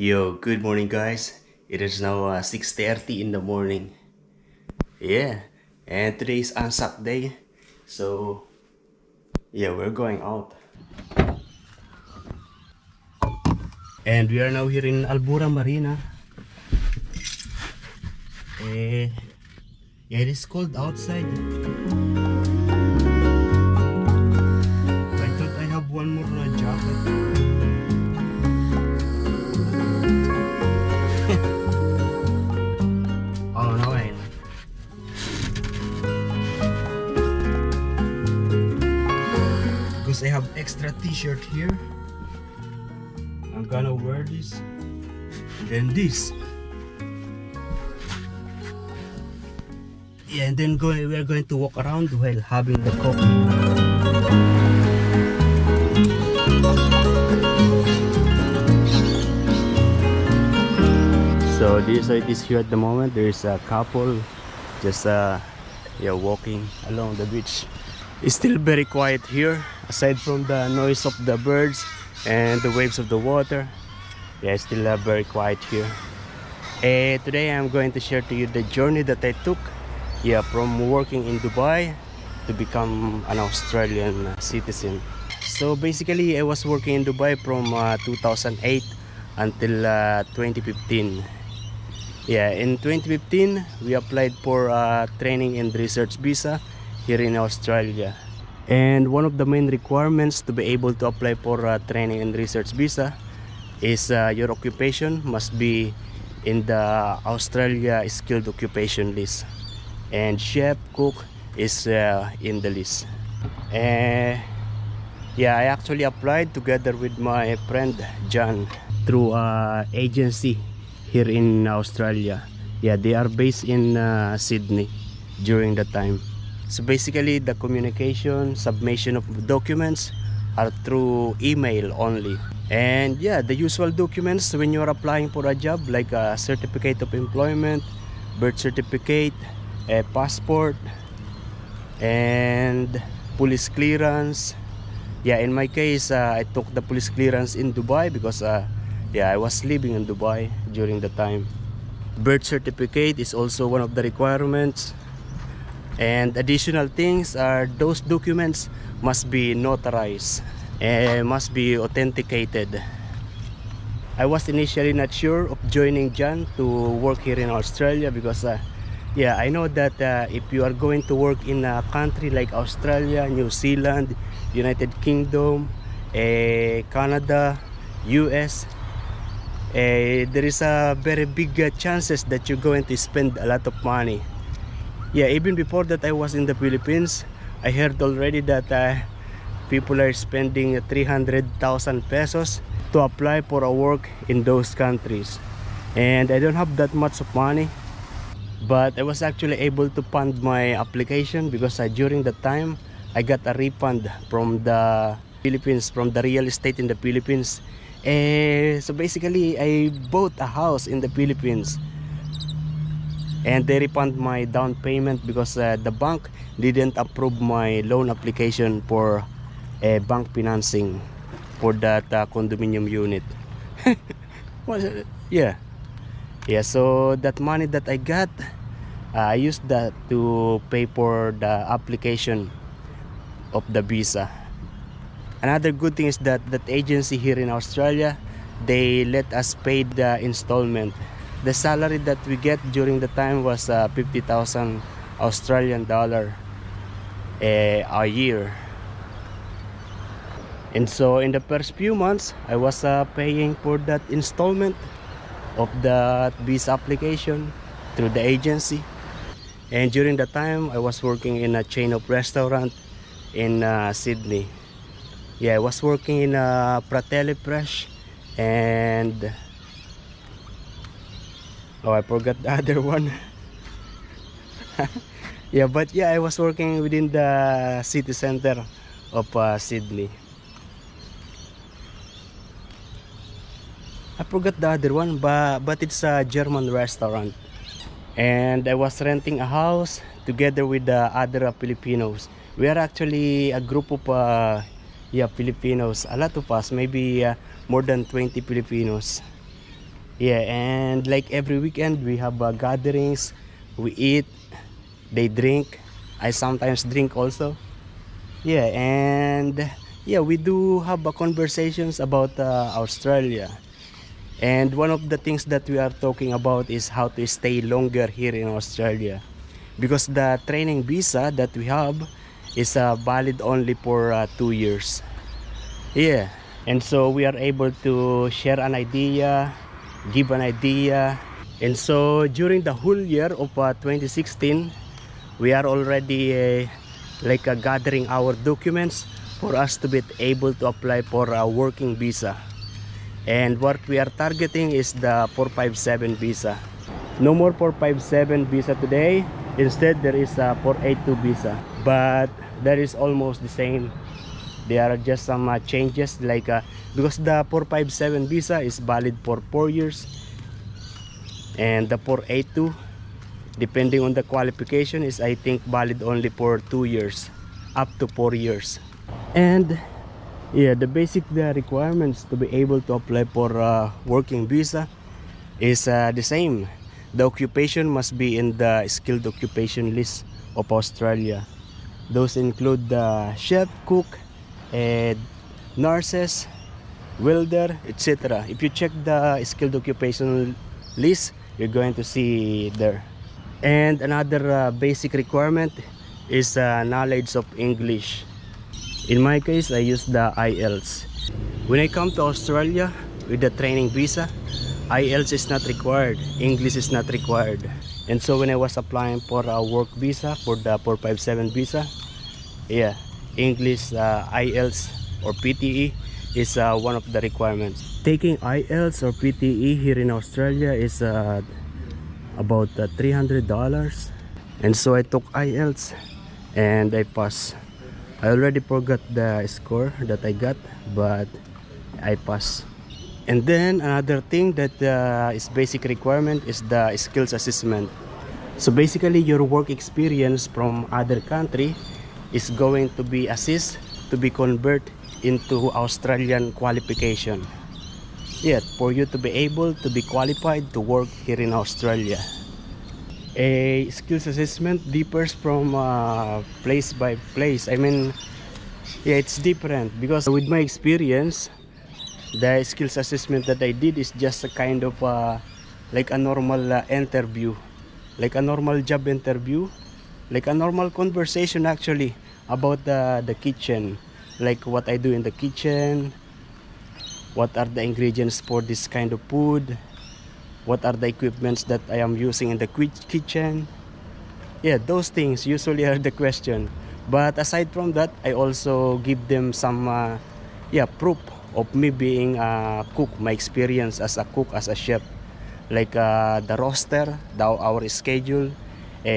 Yo, good morning guys. It is now 6:30 in the morning. Yeah, and today is Anzac Day. So, yeah, we're going out. And we are now here in Albura Marina. Yeah, it is cold outside. I thought I have one more jacket. Oh no, because I have extra t-shirt here. I'm gonna wear this and then this. Yeah, and then we're going to walk around while having the coffee. So this is how it is here at the moment. There is a couple just walking along the beach. It's still very quiet here, aside from the noise of the birds and the waves of the water. Yeah, it's still very quiet here. Today I'm going to share to you the journey that I took from working in Dubai to become an Australian citizen. So basically I was working in Dubai from 2008 until 2015. Yeah, in 2015 we applied for a training and research visa here in Australia. And one of the main requirements to be able to apply for a training and research visa is your occupation must be in the Australia skilled occupation list. And chef, cook is in the list. Yeah, I actually applied together with my friend John through an agency here in Australia. Yeah, they are based in Sydney during the time. So basically the communication, submission of documents are through email only. And yeah, the usual documents when you're applying for a job, like a certificate of employment, birth certificate, a passport, and police clearance. Yeah, in my case, I took the police clearance in Dubai because yeah, I was living in Dubai during the time. Birth certificate is also one of the requirements. And additional things are those documents must be notarized and must be authenticated. I was initially not sure of joining John to work here in Australia because yeah, I know that if you are going to work in a country like Australia, New Zealand, United Kingdom, Canada, US, there is a very big chances that you're going to spend a lot of money. Yeah, even before that I was in the Philippines, I heard already that people are spending 300,000 pesos to apply for a work in those countries. And I don't have that much of money, but I was actually able to fund my application because during the time I got a refund from the Philippines, from the real estate in the Philippines. So basically I bought a house in the Philippines and they refund my down payment because the bank didn't approve my loan application for bank financing for that condominium unit. Yeah, so that money that I got, I used that to pay for the application of the visa. Another good thing is that agency here in Australia, they let us pay the installment. The salary that we get during the time was 50,000 Australian dollar a year. And so in the first few months I was paying for that installment of the visa application through the agency. And during the time I was working in a chain of restaurant in Sydney. Yeah, I was working in Fratelli Fresh and oh, I forgot the other one. Yeah, but yeah, I was working within the city center of Sydney. I forgot the other one, but it's a German restaurant. And I was renting a house together with the other Filipinos. We are actually a group of Filipinos, a lot of us, maybe more than 20 Filipinos. Yeah, and like every weekend we have gatherings, we eat, they drink, I sometimes drink also. Yeah, and yeah, we do have conversations about Australia. And one of the things that we are talking about is how to stay longer here in Australia. Because the training visa that we have is valid only for 2 years. Yeah, and so we are able to share an idea, give an idea. And so during the whole year of 2016, we are already gathering our documents for us to be able to apply for a working visa. And what we are targeting is the 457 visa. No more 457 visa today. Instead, there is a 482 visa. But that is almost the same. There are just some changes because the 457 visa is valid for 4 years. And the 482, depending on the qualification, is I think valid only for 2 years. Up to 4 years. And yeah, the basic requirements to be able to apply for working visa is the same. The occupation must be in the skilled occupation list of Australia. Those include the chef, cook, and nurses, welder, etc. If you check the skilled occupation list, you're going to see there. And another basic requirement is knowledge of English. In my case, I use the IELTS. When I come to Australia with the training visa, IELTS is not required, English is not required. And so when I was applying for a work visa, for the 457 visa, yeah, English, IELTS or PTE is one of the requirements. Taking IELTS or PTE here in Australia is about $300. And so I took IELTS and I passed. I already forgot the score that I got, but I passed. And then another thing that is basic requirement is the skills assessment. So basically your work experience from other country is going to be assessed to be converted into Australian qualification. Yeah, for you to be able to be qualified to work here in Australia. A skills assessment differs from place by place. I mean, yeah, it's different because with my experience, the skills assessment that I did is just a kind of like a normal interview, like a normal job interview, like a normal conversation actually about the kitchen, like what I do in the kitchen, what are the ingredients for this kind of food, what are the equipments that I am using in the kitchen. Yeah, those things usually are the question. But aside from that, I also give them some proof of me being a cook, my experience as a cook, as a chef, like the roster, our schedule,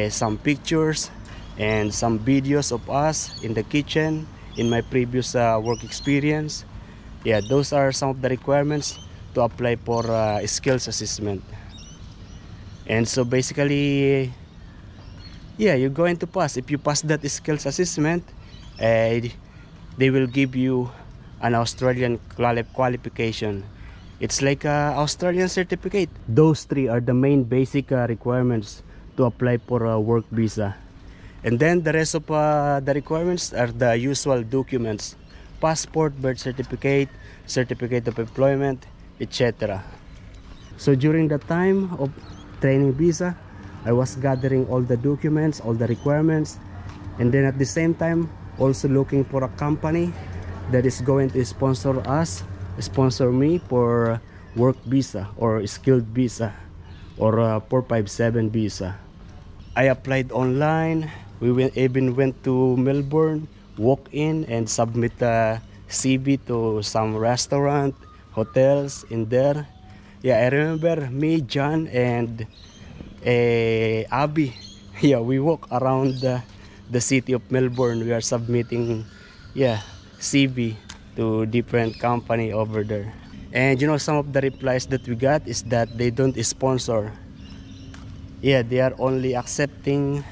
some pictures and some videos of us in the kitchen in my previous work experience. Yeah, those are some of the requirements to apply for skills assessment. And so basically, yeah, you're going to pass. If you pass that skills assessment, they will give you an Australian qualification. It's like a Australian certificate. Those three are the main basic requirements to apply for a work visa. And then the rest of the requirements are the usual documents: passport, birth certificate, certificate of employment, etc. So during the time of training visa, I was gathering all the documents, all the requirements, and then at the same time also looking for a company that is going to sponsor me for work visa or skilled visa or 457 visa. I applied online. We even went to Melbourne, walk in and submit a CV to some restaurant, hotels in there. Yeah, I remember me, John, and Abby. Yeah, we walk around the city of Melbourne. We are submitting, yeah, CV to different company over there. And you know, some of the replies that we got is that they don't sponsor. Yeah, they are only accepting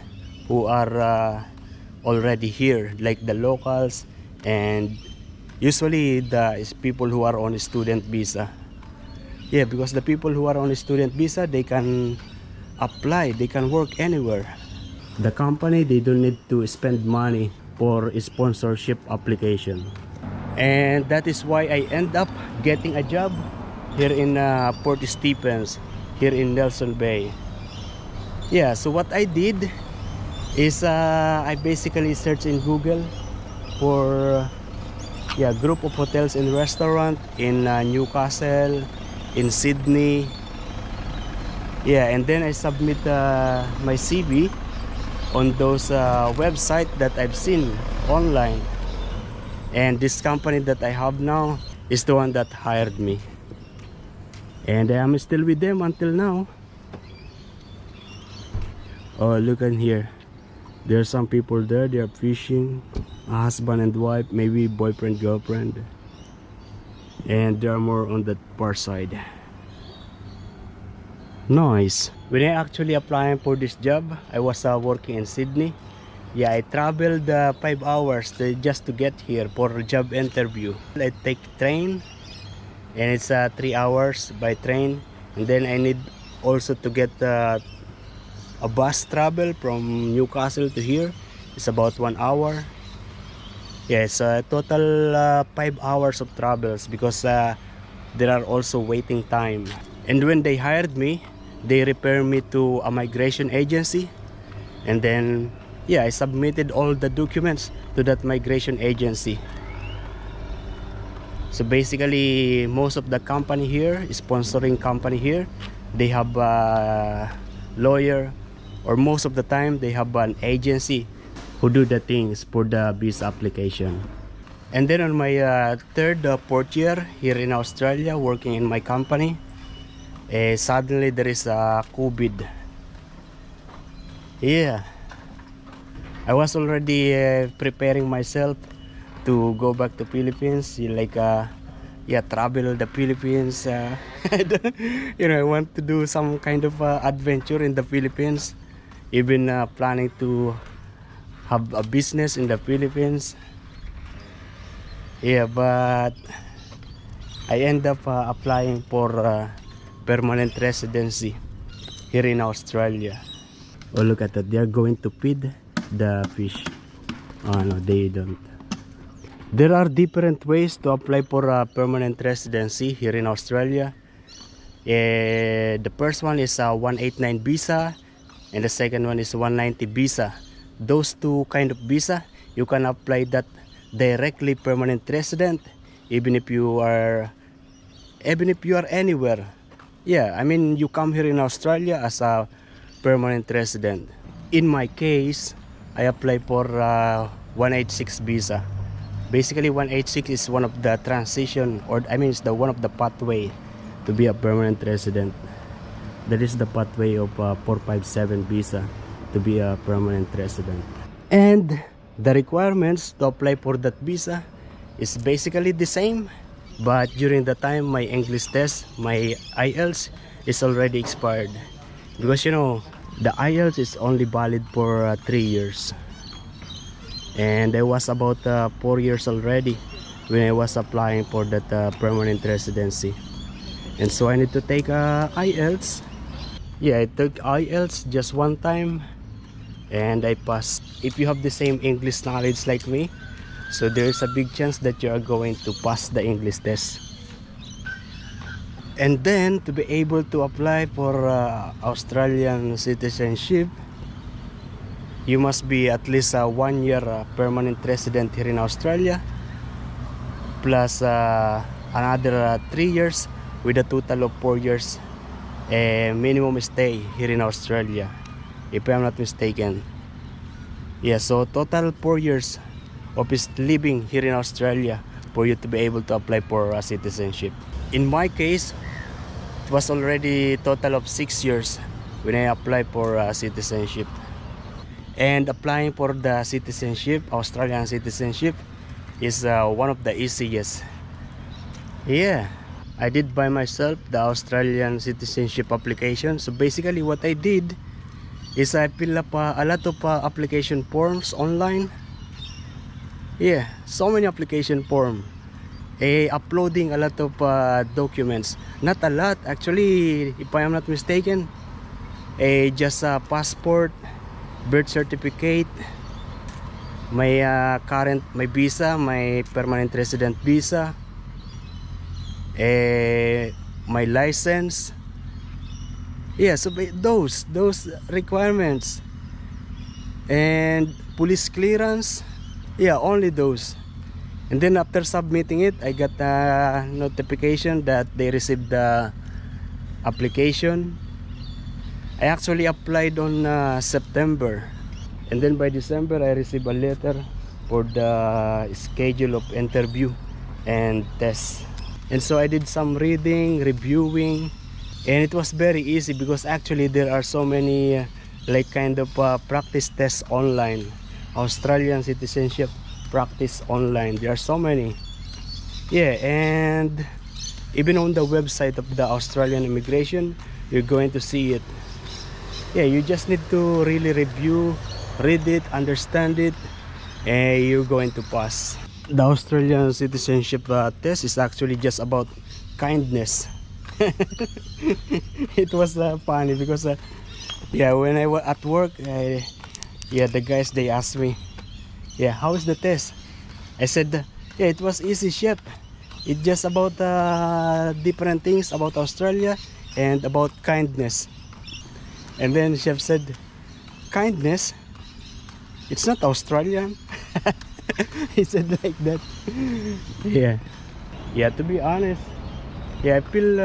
who are already here, like the locals, and usually the people who are on student visa. Yeah, because the people who are on a student visa, they can apply, they can work anywhere. The company, they don't need to spend money for a sponsorship application. And that is why I end up getting a job here in Port Stephens, here in Nelson Bay. Yeah, so what I did is I basically searched in Google for group of hotels and restaurant in Newcastle, in Sydney. Yeah, and then I submit my CV on those websites that I've seen online. And this company that I have now is the one that hired me. And I am still with them until now. Oh, look in here. There are some people there, they are fishing. A husband and wife, maybe boyfriend, girlfriend. And there are more on that far side. Nice. When I actually applying for this job, I was working in Sydney. Yeah, I traveled 5 hours just to get here for a job interview. I take train, and it's 3 hours by train. And then I need also to get a bus travel from Newcastle to here. It's about 1 hour. Yeah, it's a total 5 hours of travels because there are also waiting time. And when they hired me, they refer me to a migration agency. And then yeah, I submitted all the documents to that migration agency. So basically, most of the company here, sponsoring company here, they have a lawyer, or most of the time they have an agency who do the things for the visa application. And then on my third, fourth year here in Australia, working in my company, suddenly there is a COVID. Yeah, I was already preparing myself to go back to Philippines, like travel the Philippines. I want to do some kind of adventure in the Philippines, even planning to have a business in the Philippines. Yeah, but I end up applying for permanent residency here in Australia. Oh, look at that, they are going to feed the fish. Oh no, they don't. There are different ways to apply for a permanent residency here in Australia. The first one is a 189 visa, and the second one is 190 visa. Those two kind of visa, you can apply that directly permanent resident, even if you are anywhere. Yeah, I mean, you come here in Australia as a permanent resident. In my case, I apply for 186 visa. Basically, 186 is one of the transition, or I mean, it's the one of the pathway to be a permanent resident. That is the pathway of 457 visa to be a permanent resident. And the requirements to apply for that visa is basically the same, but during the time my English test, my IELTS is already expired, because the IELTS is only valid for 3 years, and I was about 4 years already when I was applying for that permanent residency. And so I need to take IELTS. Yeah, I took IELTS just one time and I passed. If you have the same English knowledge like me, so there is a big chance that you are going to pass the English test. And then to be able to apply for Australian citizenship, you must be at least 1 year permanent resident here in Australia, plus another 3 years, with a total of 4 years minimum stay here in Australia, if I'm not mistaken. Yeah, so total 4 years of living here in Australia for you to be able to apply for citizenship. In my case, it was already total of 6 years when I applied for citizenship. And applying for the citizenship, Australian citizenship, is one of the easiest. Yeah, I did by myself the Australian citizenship application. So basically what I did is I fill up a lot of application forms online. Yeah, so many application forms. uploading a lot of documents. Not a lot, actually, if I am not mistaken. Just a passport, birth certificate, my my visa, my permanent resident visa, my license. Yeah, so those requirements, and police clearance. Yeah, only those. And then after submitting it, I got a notification that they received the application. I actually applied on September, and then by December I received a letter for the schedule of interview and test. And so I did some reading, reviewing, and it was very easy because actually there are so many like kind of practice tests online. Australian citizenship practice online, there are so many. Yeah, and even on the website of the Australian immigration, you're going to see it. Yeah, you just need to really review, read it, understand it, and you're going to pass. The Australian citizenship test is actually just about kindness. It was funny because yeah, when I was at work, yeah, the guys, they asked me, yeah, how is the test? I said, yeah, it was easy, chef. It's just about different things about Australia and about kindness. And then chef said, kindness? It's not Australian. He said like that. Yeah. Yeah, to be honest, yeah, I feel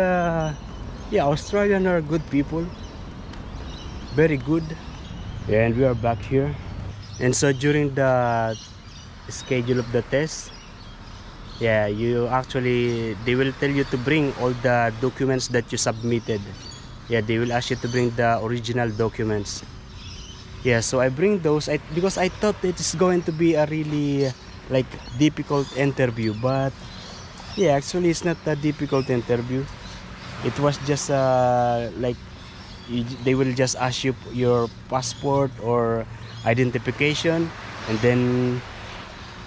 yeah, Australian are good people. Very good. Yeah, and we are back here. And so during the schedule of the test, yeah, you actually, they will tell you to bring all the documents that you submitted. Yeah, they will ask you to bring the original documents. Yeah, so I bring those because I thought it is going to be a really like difficult interview, but yeah, actually it's not a difficult interview. It was just like they will just ask you your passport or identification, and then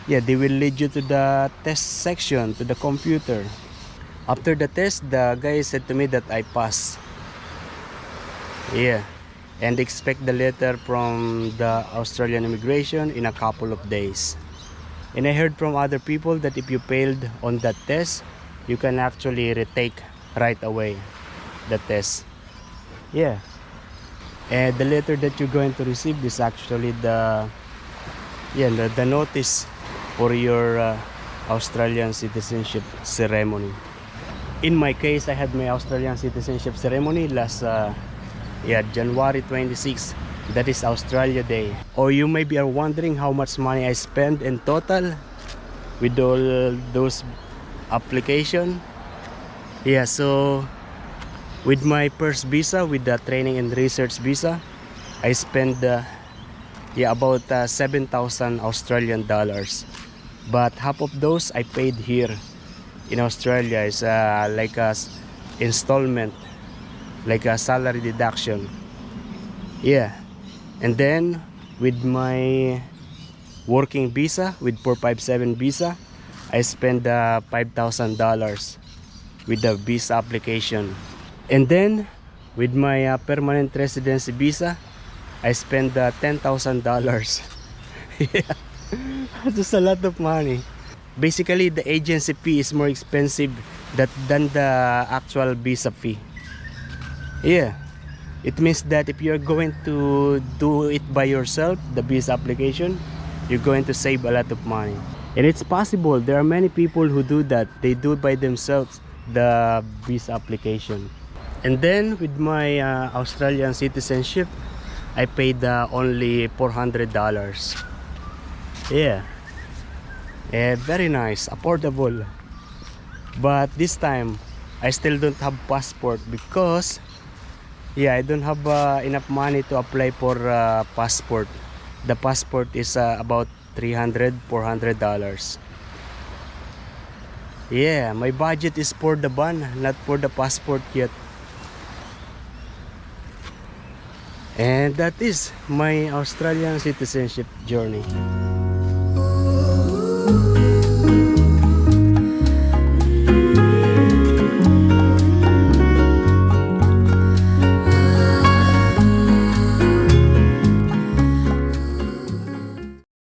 yeah, they will lead you to the test section, to the computer. After the test, the guy said to me that I passed. Yeah, and expect the letter from the Australian immigration in a couple of days. And I heard from other people that if you failed on that test, you can actually retake right away the test. Yeah, and the letter that you're going to receive is actually the notice for your Australian citizenship ceremony. In my case, I had my Australian citizenship ceremony last January 26. That is Australia Day. Or you may be wondering how much money I spend in total with all those application. Yeah, so with my first visa, with the training and research visa, I spent about 7,000 Australian dollars. But half of those I paid here in Australia. Is like a installment, like a salary deduction. Yeah, and then with my working visa, with 457 visa, I spent $5,000 with the visa application. And then with my permanent residency visa, I spent $10,000. Yeah, that's a lot of money. Basically, the agency fee is more expensive than the actual visa fee. Yeah, it means that if you're going to do it by yourself, the visa application, you're going to save a lot of money. And it's possible, there are many people who do that. They do it by themselves, the visa application. And then with my Australian citizenship, I paid only $400. Yeah, very nice, affordable. But this time I still don't have passport because yeah, I don't have enough money to apply for passport. The passport is about $300-400. Yeah, my budget is for the ban, not for the passport yet. And that is my Australian citizenship journey.